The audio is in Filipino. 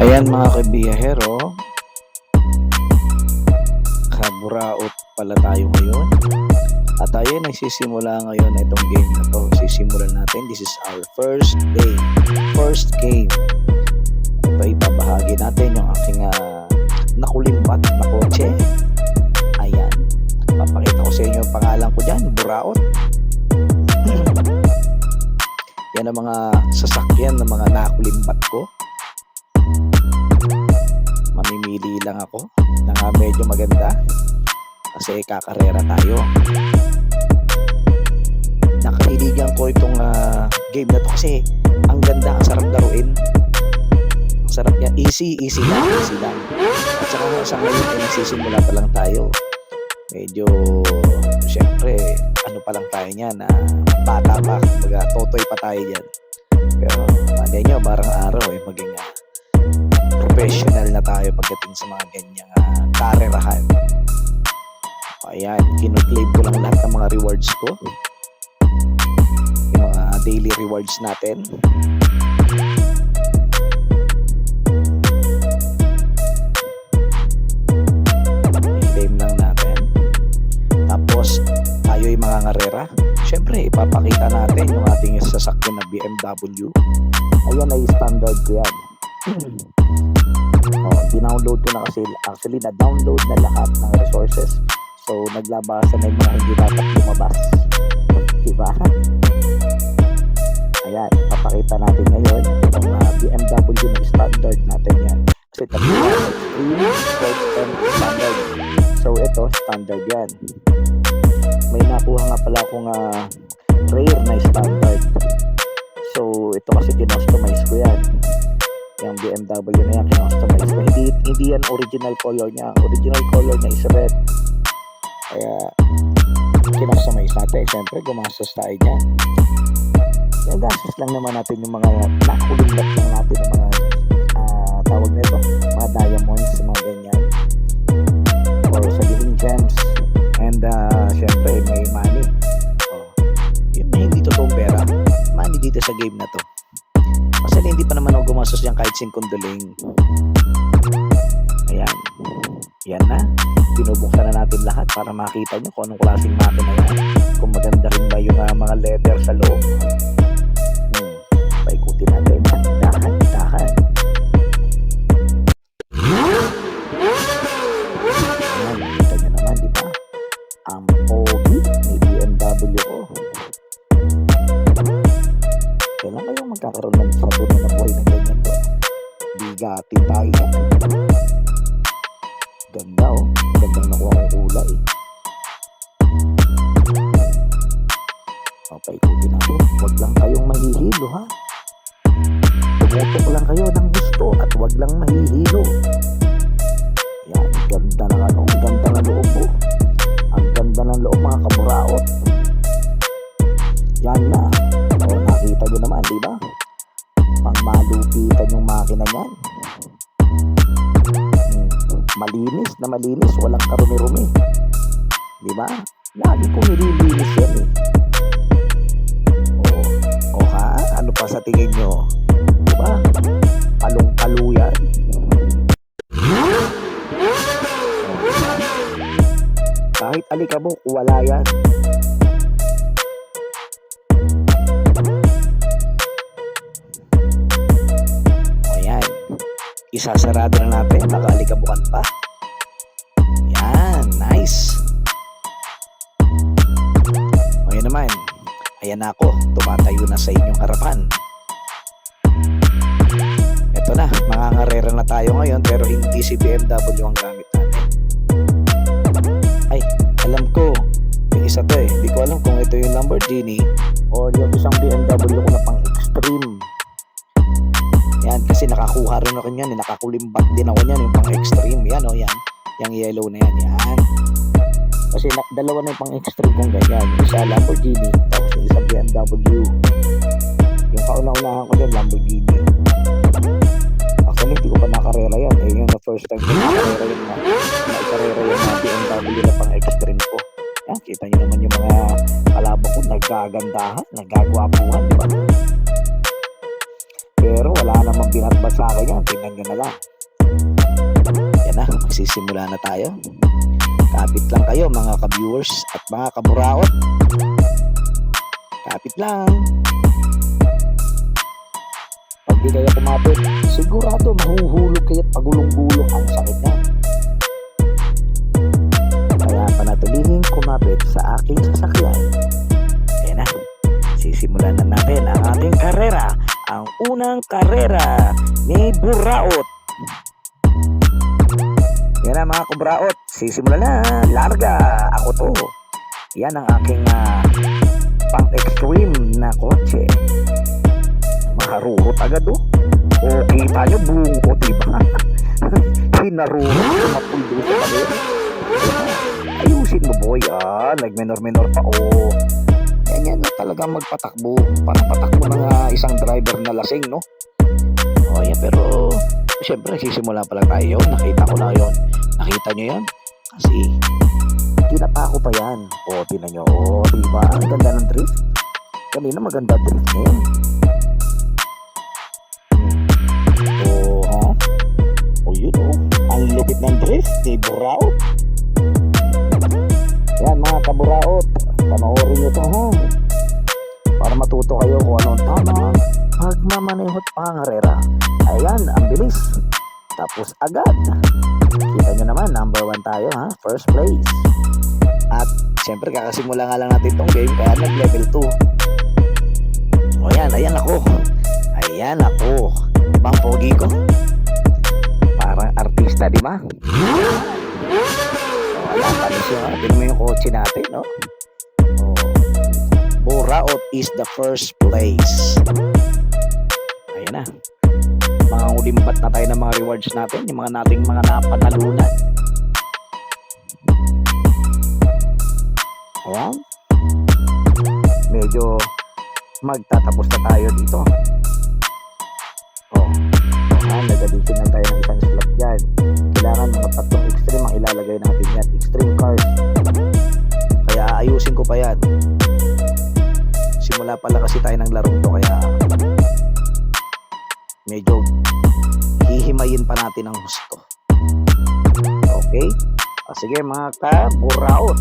Ayan mga kabiyahero, kaburaot pala tayo ngayon. At tayo nagsisimula ngayon na itong game na to. Sisimulan natin. This is our first day. First game. Ito ipabahagi natin yung aking nakulimbat na kotse. Ayan. Papakita ko sa inyo yung pangalan ko dyan. Buraot. Yan ang mga sasakyan ng mga nakulimbat ko. Mamimili lang ako na medyo maganda kasi kakarera tayo. Nakahiligan ko itong game na to kasi ang ganda, ang sarap laruin, ang sarap niya, easy lang. At saka sa ngayon ay nagsisimula pa lang tayo, medyo syempre ano pa lang tayo niyan, bata pa, totoy pa tayo dyan. Pero malay nyo, barang araw maging professional na tayo pagdating sa mga ganyang karerahan. Ayan, kinuklaim ko lang lahat ng mga rewards ko, yung mga daily rewards natin. I-claim lang natin. Tapos tayo yung mga ngarera. Syempre ipapakita natin yung ating sasakyan na BMW. Ayan ay standard ko yan. Dinownload ko na kasi, actually na-download na lahat ng resources. So naglabasan na yung mga hindi dapat lumabas, diba? Ayan, papakita natin ngayon itong BMW na standard natin yan. Kasi tatlo extreme, sport, and standard. So ito, standard yan. May nakuha nga pala akong rare na standard. So ito kasi kinostomize ko yan. Yung BMW na yan, kinostomize ko. Hindi yan original color niya. Original color niya is red. Kaya kinostomize natin. Siyempre gumastos tayo dyan. Yung gastos lang naman natin yung mga nakulimbat lang natin yung mga tawag nito, mga diamonds, mga ganyan, or sabihin gems. And siyempre may money. Yun na hindi totoong pera, money dito sa game na to. Kasi hindi pa naman ako gumastos yan kahit 5 duling. Ayan. Yan na. Binubuksan na natin lahat para makita nyo kung anong klaseng makina yan. Kung maganda rin ba yung mga leather sa loob. Paikutin natin. Dahan. Ayan. Nakita nyo naman, di ba? Ang pogi ni BMW ko. Kailan kayong magkakaroon ng sabunan na buhay na ganyan to? Bigatin tayo. Ganda gandang nakuha kong kulay. Paikutin natin. Huwag lang kayong mahihilo, ha? Tumutok lang kayo ng gusto at huwag lang mahihilo. Yan, ganda ng ang ganda ng loob po. Ang ganda ng loob, mga kamuraot. Yan na. Nakita nyo naman, di ba? Pang malupitan yung makina niyan. Malinis, walang karumi-rumi. Di ba? Lagi kong nililinis yan ano pa sa tingin nyo? Di ba? Palong-palo yan. Kahit alikabok, wala yan. Isasarado na natin, nakalikabukan pa. Yan, nice. Ngayon naman, ayan na ako, tumatayo na sa inyong harapan. Ito na, mga ngarera na tayo ngayon, pero hindi si BMW ang gamit natin. Ay, alam ko, yung isa to hindi ko alam kung ito yung Lamborghini or yung isang BMW ko na pang extreme. Yan, kasi nakakuha rin ako yan, nakakulimbat din ako yan, yung pang extreme, yan yan, yung yellow na yan. Kasi dalawa na yung pang extreme kong ganyan, yung isa Lamborghini, tapos yung isa BMW. Yung kauna-unahan ko dyan, Lamborghini. Actually, hindi ko pa nakarera yan, yun na first time ko nakarera yun na BMW na pang extreme ko. Yan, kita nyo naman yung mga kalabang ko, nagagandahan, nagagwapuhan, di ba? Pero wala namang binatbat sa akin yan. Tingnan nyo nyo na lang. Yan na, magsisimula na tayo. Kapit lang kayo mga ka-viewers at mga kaburaot. Kapit lang. Pag di kayo kumapit, sigurado mahuhulog kayo at pagulong-gulong ang sakit na. Kaya panatilihin kumapit sa aking sasakyan. Ayan na, sisimulan na natin ang ating karera. Ang unang karera ni Buraot. Yan na mga kaburaot, sisimulan na. Larga, ako to. Yan ang aking pang-extreme na kotse. Makarurot agad o. O kita nyo buong o diba? Hinarurot, mapuldo sa kami. Ayusin mo boy, nagmenor-menor pa o. Yan na talagang magpatakbo. Parang patakbo ng isang driver na lasing, no? O yan, pero siyempre sisimula pa lang tayo. Nakita ko na yun. Nakita nyo yan? Kasi tinapa ko pa yan. O, tinan nyo. O, diba? Ang ganda ng drift. Kanina maganda drift na yan. O, yun o. Ang lupit ng drift ni Buraot. Yan mga kaburaot. Panoorin nyo to ha. Para matuto kayo kung anong tamang pagmamanehot pangarera. Ayan, ang bilis. Tapos agad. Kita nyo naman, number 1 tayo ha. First place. At siyempre kakasimula nga lang natin tong game kaya nag-level 2. O yan, ayan ako. Ayan ako. Bang pogi ko? Parang artista, di ba? O, alam pa rin siya. Tignan mo yung kotse natin, no? O, Buraot is the first place. Ayan na. Mga ulimbat na tayo ng mga rewards natin, yung mga nating mga napanalunan. Ayan. Medyo magtatapos na tayo dito. Nagadisin lang tayo ng isang slot dyan. Kailangan mga 3 extreme ang ilalagay natin yan. Extreme card. Kaya ayusin ko pa yan. Simula pala kasi tayo ng larong to, kaya medyo hihimayin pa natin ang husto. Okay? Sige mga kaburaot.